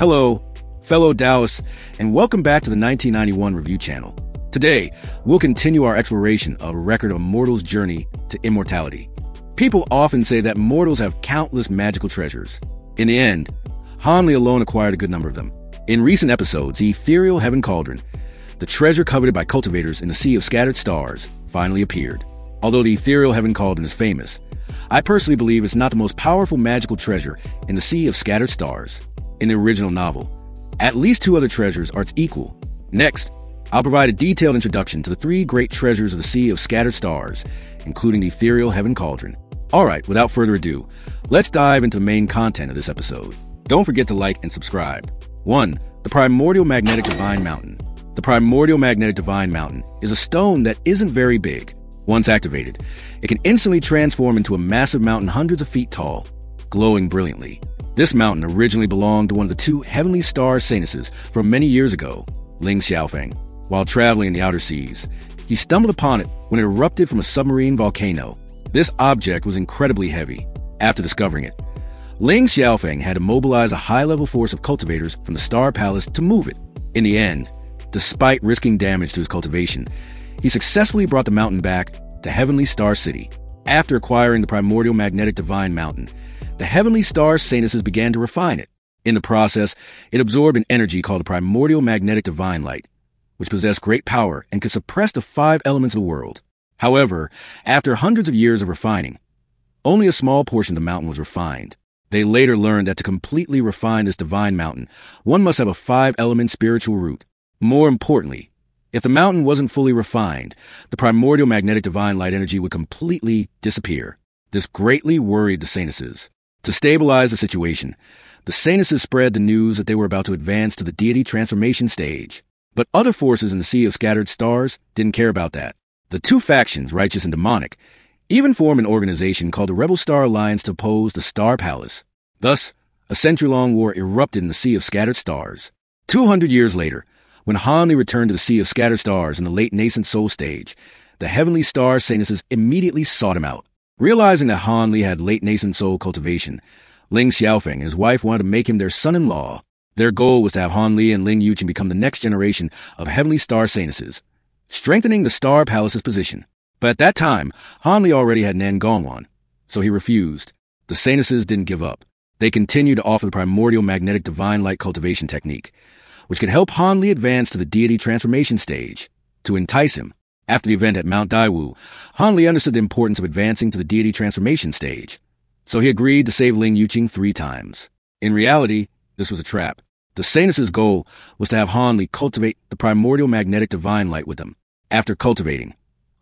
Hello, fellow Taoists, and welcome back to the 1991 Review Channel. Today, we'll continue our exploration of a record of a mortal's journey to immortality. People often say that mortals have countless magical treasures. In the end, Han Li alone acquired a good number of them. In recent episodes, the ethereal Heaven Cauldron, the treasure coveted by cultivators in the Sea of Scattered Stars, finally appeared. Although the ethereal Heaven Cauldron is famous, I personally believe it's not the most powerful magical treasure in the Sea of Scattered Stars. In the original novel, at least two other treasures are its equal. Next, I'll provide a detailed introduction to the three great treasures of the Sea of Scattered Stars, including the ethereal Heaven Cauldron. Alright, without further ado, let's dive into the main content of this episode. Don't forget to like and subscribe. 1. The Primordial Magnetic Divine Mountain. The Primordial Magnetic Divine Mountain is a stone that isn't very big. Once activated, it can instantly transform into a massive mountain hundreds of feet tall, glowing brilliantly. This mountain originally belonged to one of the two heavenly star Sanuses from many years ago, Ling Xiaofeng. While traveling in the outer seas, he stumbled upon it when it erupted from a submarine volcano. This object was incredibly heavy. After discovering it, Ling Xiaofeng had to mobilize a high-level force of cultivators from the Star Palace to move it. In the end, despite risking damage to his cultivation, he successfully brought the mountain back to Heavenly Star City. After acquiring the Primordial Magnetic Divine Mountain, the Heavenly Star Sanuses began to refine it. In the process, it absorbed an energy called the Primordial Magnetic Divine Light, which possessed great power and could suppress the five elements of the world. However, after hundreds of years of refining, only a small portion of the mountain was refined. They later learned that to completely refine this divine mountain, one must have a five-element spiritual root. More importantly, if the mountain wasn't fully refined, the Primordial Magnetic Divine Light energy would completely disappear. This greatly worried the Sanuses. To stabilize the situation, the Sanuses spread the news that they were about to advance to the deity transformation stage. But other forces in the Sea of Scattered Stars didn't care about that. The two factions, righteous and demonic, even formed an organization called the Rebel Star Alliance to oppose the Star Palace. Thus, a century-long war erupted in the Sea of Scattered Stars. 200 years later, when Han Li returned to the Sea of Scattered Stars in the late nascent soul stage, the Heavenly Star Sanuses immediately sought him out. Realizing that Han Li had late nascent soul cultivation, Ling Xiaofeng and his wife wanted to make him their son-in-law. Their goal was to have Han Li and Ling Yuqing become the next generation of Heavenly Star Sanuses, strengthening the Star Palace's position. But at that time, Han Li already had Nan Gongwan, so he refused. The Sanuses didn't give up. They continued to offer the Primordial Magnetic Divine Light cultivation technique, which could help Han Li advance to the deity transformation stage. To entice him, after the event at Mount Daiwu, Han Li understood the importance of advancing to the deity transformation stage, so he agreed to save Ling Yuqing 3 times. In reality, this was a trap. The Sanuses' goal was to have Han Li cultivate the Primordial Magnetic Divine Light with them. After cultivating,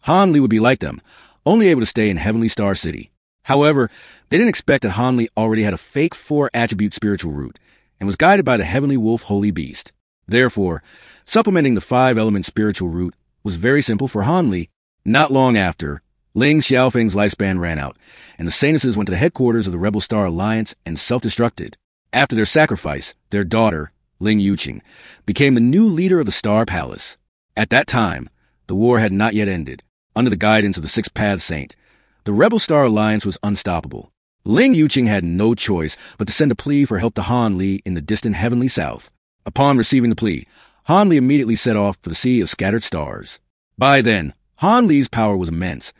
Han Li would be like them, only able to stay in Heavenly Star City. However, they didn't expect that Han Li already had a fake 4-attribute spiritual root and was guided by the Heavenly Wolf Holy Beast. Therefore, supplementing the 5-element spiritual root was very simple for Han Li. Not long after, Ling Xiaofeng's lifespan ran out, and the Sanuses went to the headquarters of the Rebel Star Alliance and self-destructed. After their sacrifice, their daughter, Ling Yuqing, became the new leader of the Star Palace. At that time, the war had not yet ended. Under the guidance of the Six Paths Saint, the Rebel Star Alliance was unstoppable. Ling Yuqing had no choice but to send a plea for help to Han Li in the distant heavenly south. Upon receiving the plea, Han Li immediately set off for the Sea of Scattered Stars. By then, Han Li's power was immense,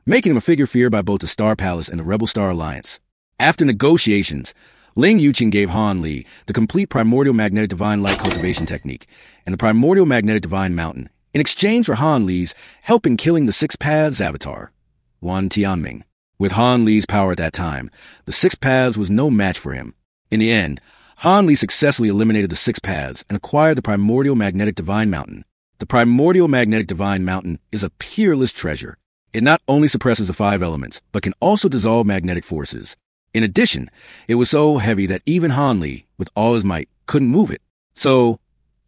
making him a figure feared by both the Star Palace and the Rebel Star Alliance. After negotiations, Ling Yuqing gave Han Li the complete Primordial Magnetic Divine Light cultivation technique and the Primordial Magnetic Divine Mountain in exchange for Han Li's help in killing the Six Paths avatar, Wan Tianming. With Han Li's power at that time, the Six Paths was no match for him. In the end, Han Li successfully eliminated the Six Paths and acquired the Primordial Magnetic Divine Mountain. The Primordial Magnetic Divine Mountain is a peerless treasure. It not only suppresses the 5 elements, but can also dissolve magnetic forces. In addition, it was so heavy that even Han Li, with all his might, couldn't move it. So,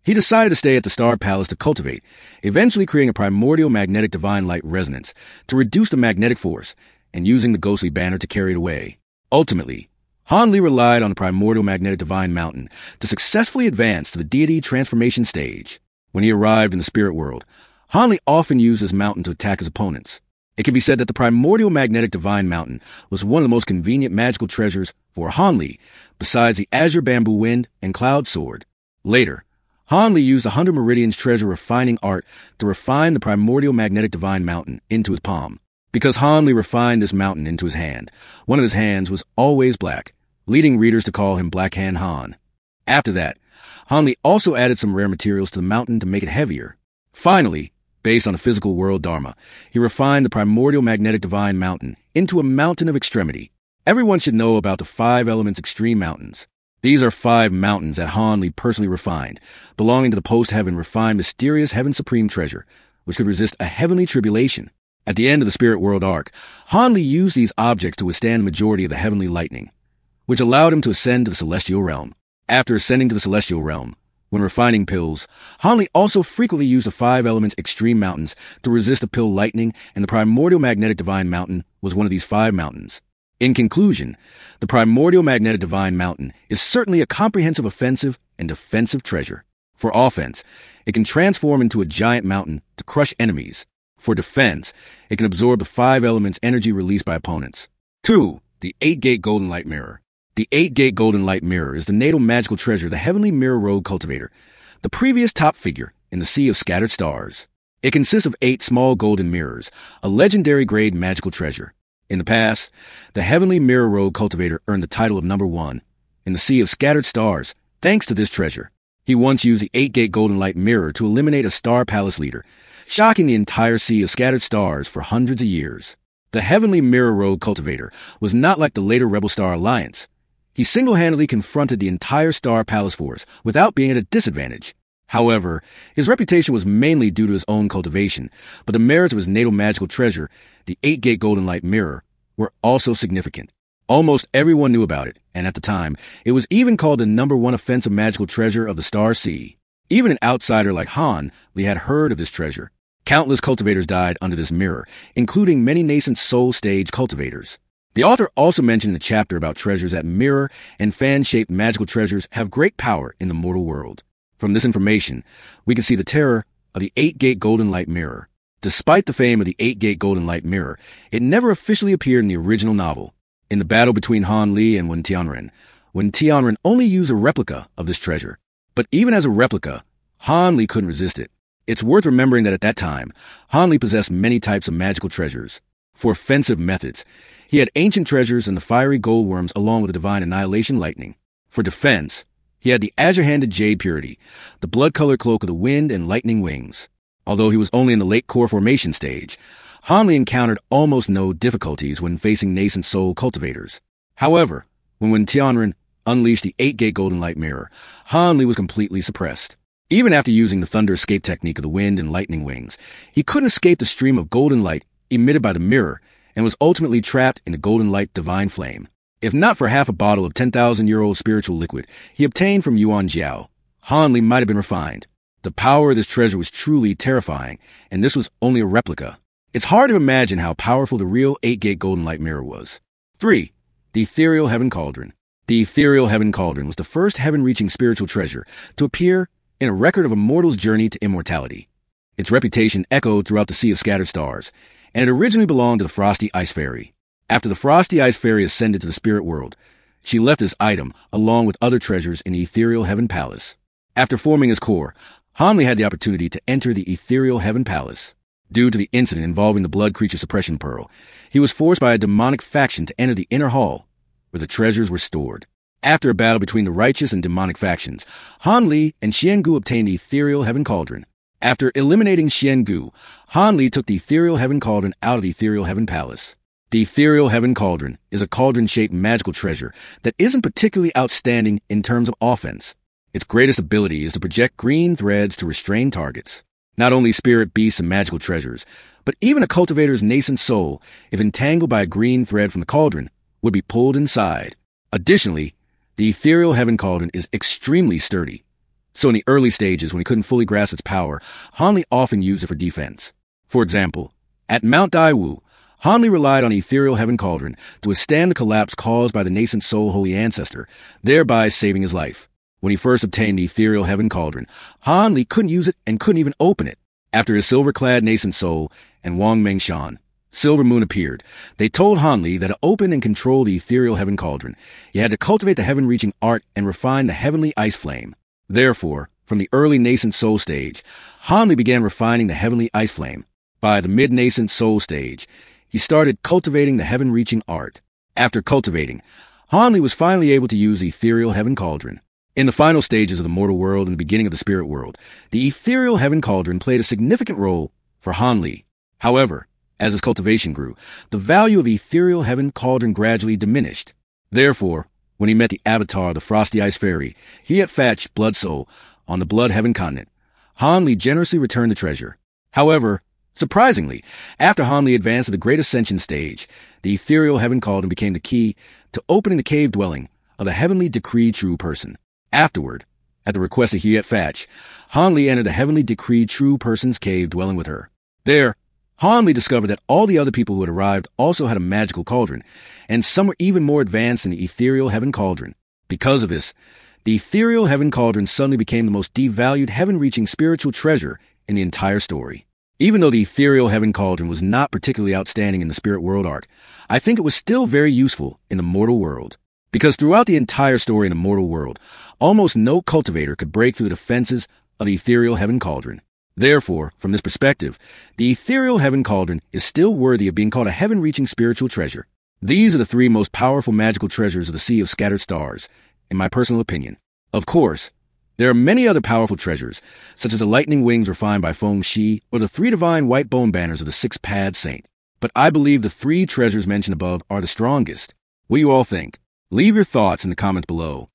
he decided to stay at the Star Palace to cultivate, eventually creating a Primordial Magnetic Divine Light resonance to reduce the magnetic force and using the ghostly banner to carry it away. Ultimately, Han Li relied on the Primordial Magnetic Divine Mountain to successfully advance to the deity transformation stage. When he arrived in the spirit world, Han Li often used this mountain to attack his opponents. It can be said that the primordial magnetic divine mountain was one of the most convenient magical treasures for Han Li, besides the azure bamboo wind and cloud sword. Later, Han Li used the 100 Meridians treasure refining art to refine the primordial magnetic divine mountain into his palm. Because Han Li refined this mountain into his hand, one of his hands was always black, leading readers to call him Black Hand Han. After that, Han Li also added some rare materials to the mountain to make it heavier. Finally, based on the physical world Dharma, he refined the primordial magnetic divine mountain into a mountain of extremity. Everyone should know about the 5 elements extreme mountains. These are 5 mountains that Han Li personally refined, belonging to the post-heaven refined mysterious heaven supreme treasure, which could resist a heavenly tribulation. At the end of the spirit world arc, Han Li used these objects to withstand the majority of the heavenly lightning, which allowed him to ascend to the celestial realm. After ascending to the celestial realm, when refining pills, Han Li also frequently used the 5 elements extreme mountains to resist the pill lightning, and the primordial magnetic divine mountain was one of these 5 mountains. In conclusion, the primordial magnetic divine mountain is certainly a comprehensive offensive and defensive treasure. For offense, it can transform into a giant mountain to crush enemies. For defense, it can absorb the 5 elements energy released by opponents. 2. The 8-Gate Golden Light Mirror. The 8-Gate Golden Light Mirror is the natal magical treasure of the Heavenly Mirror Road Cultivator, the previous top figure in the Sea of Scattered Stars. It consists of 8 small golden mirrors, a legendary grade magical treasure. In the past, the Heavenly Mirror Road Cultivator earned the title of number 1 in the Sea of Scattered Stars thanks to this treasure. He once used the 8-Gate Golden Light Mirror to eliminate a Star Palace leader, shocking the entire Sea of Scattered Stars for hundreds of years. The Heavenly Mirror Road Cultivator was not like the later Rebel Star Alliance. He single-handedly confronted the entire Star Palace force without being at a disadvantage. However, his reputation was mainly due to his own cultivation, but the merits of his natal magical treasure, the 8-Gate Golden Light Mirror, were also significant. Almost everyone knew about it, and at the time, it was even called the number 1 offensive magical treasure of the Star Sea. Even an outsider like Han Li had heard of this treasure. Countless cultivators died under this mirror, including many nascent soul stage cultivators. The author also mentioned in the chapter about treasures that mirror and fan-shaped magical treasures have great power in the mortal world. From this information, we can see the terror of the 8-Gate Golden Light Mirror. Despite the fame of the 8-Gate Golden Light Mirror, it never officially appeared in the original novel. In the battle between Han Li and Wen Tianren only used a replica of this treasure. But even as a replica, Han Li couldn't resist it. It's worth remembering that at that time, Han Li possessed many types of magical treasures. For offensive methods, he had ancient treasures and the fiery gold worms along with the divine annihilation lightning. For defense, he had the azure-handed jade purity, the blood-colored cloak of the wind and lightning wings. Although he was only in the late core formation stage, Han Li encountered almost no difficulties when facing nascent soul cultivators. However, when Wen Tianren unleashed the 8-Gate Golden Light Mirror, Han Li was completely suppressed. Even after using the thunder escape technique of the wind and lightning wings, he couldn't escape the stream of golden light emitted by the mirror and was ultimately trapped in the golden light divine flame. If not for half a bottle of 10,000-year-old spiritual liquid he obtained from Yuan Jiao, Han Li might have been refined. The power of this treasure was truly terrifying, and this was only a replica. It's hard to imagine how powerful the real 8-Gate Golden Light Mirror was. 3. The Ethereal Heaven Cauldron. The Ethereal Heaven Cauldron was the first heaven-reaching spiritual treasure to appear in a record of a mortal's journey to immortality. Its reputation echoed throughout the Sea of Scattered Stars, and it originally belonged to the Frosty Ice Fairy. After the Frosty Ice Fairy ascended to the spirit world, she left this item along with other treasures in the Ethereal Heaven Palace. After forming his core, Han Li had the opportunity to enter the Ethereal Heaven Palace. Due to the incident involving the Blood Creature Suppression Pearl, he was forced by a demonic faction to enter the inner hall, where the treasures were stored. After a battle between the righteous and demonic factions, Han Li and Xian Gu obtained the Ethereal Heaven Cauldron. After eliminating Xian Gu, Han Li took the Ethereal Heaven Cauldron out of the Ethereal Heaven Palace. The Ethereal Heaven Cauldron is a cauldron-shaped magical treasure that isn't particularly outstanding in terms of offense. Its greatest ability is to project green threads to restrain targets. Not only spirit beasts and magical treasures, but even a cultivator's nascent soul, if entangled by a green thread from the cauldron, would be pulled inside. Additionally, the Ethereal Heaven Cauldron is extremely sturdy. So in the early stages, when he couldn't fully grasp its power, Han Li often used it for defense. For example, at Mount Daiwu, Han Li relied on the Ethereal Heaven Cauldron to withstand the collapse caused by the nascent soul holy ancestor, thereby saving his life. When he first obtained the Ethereal Heaven Cauldron, Han Li couldn't use it and couldn't even open it. After his silver-clad nascent soul and Wang Mengshan Silver Moon appeared. They told Hanli that to open and control the ethereal heaven cauldron, he had to cultivate the heaven-reaching art and refine the heavenly ice flame. Therefore, from the early nascent soul stage, Hanli began refining the heavenly ice flame. By the mid-nascent soul stage, he started cultivating the heaven-reaching art. After cultivating, Hanli was finally able to use the ethereal heaven cauldron. In the final stages of the mortal world and the beginning of the spirit world, the ethereal heaven cauldron played a significant role for Hanli. However, as his cultivation grew, the value of the ethereal heaven cauldron gradually diminished. Therefore, when he met the avatar, the Frosty Ice Fairy, Hiet-Fach Blood Soul, on the Blood Heaven continent, Hanli generously returned the treasure. However, surprisingly, after Hanli advanced to the Great Ascension stage, the ethereal heaven cauldron became the key to opening the cave dwelling of the heavenly decreed true person. Afterward, at the request of Hiet-Fach, Hanli entered the heavenly decreed true person's cave dwelling with her. There, Hanli discovered that all the other people who had arrived also had a magical cauldron, and some were even more advanced in the ethereal heaven cauldron. Because of this, the ethereal heaven cauldron suddenly became the most devalued heaven-reaching spiritual treasure in the entire story. Even though the ethereal heaven cauldron was not particularly outstanding in the spirit world arc, I think it was still very useful in the mortal world. Because throughout the entire story in the mortal world, almost no cultivator could break through the defenses of the ethereal heaven cauldron. Therefore, from this perspective, the ethereal heaven cauldron is still worthy of being called a heaven-reaching spiritual treasure. These are the three most powerful magical treasures of the Sea of Scattered Stars, in my personal opinion. Of course, there are many other powerful treasures, such as the lightning wings refined by Feng Shi or the three divine white bone banners of the six-pad saint. But I believe the three treasures mentioned above are the strongest. What do you all think? Leave your thoughts in the comments below.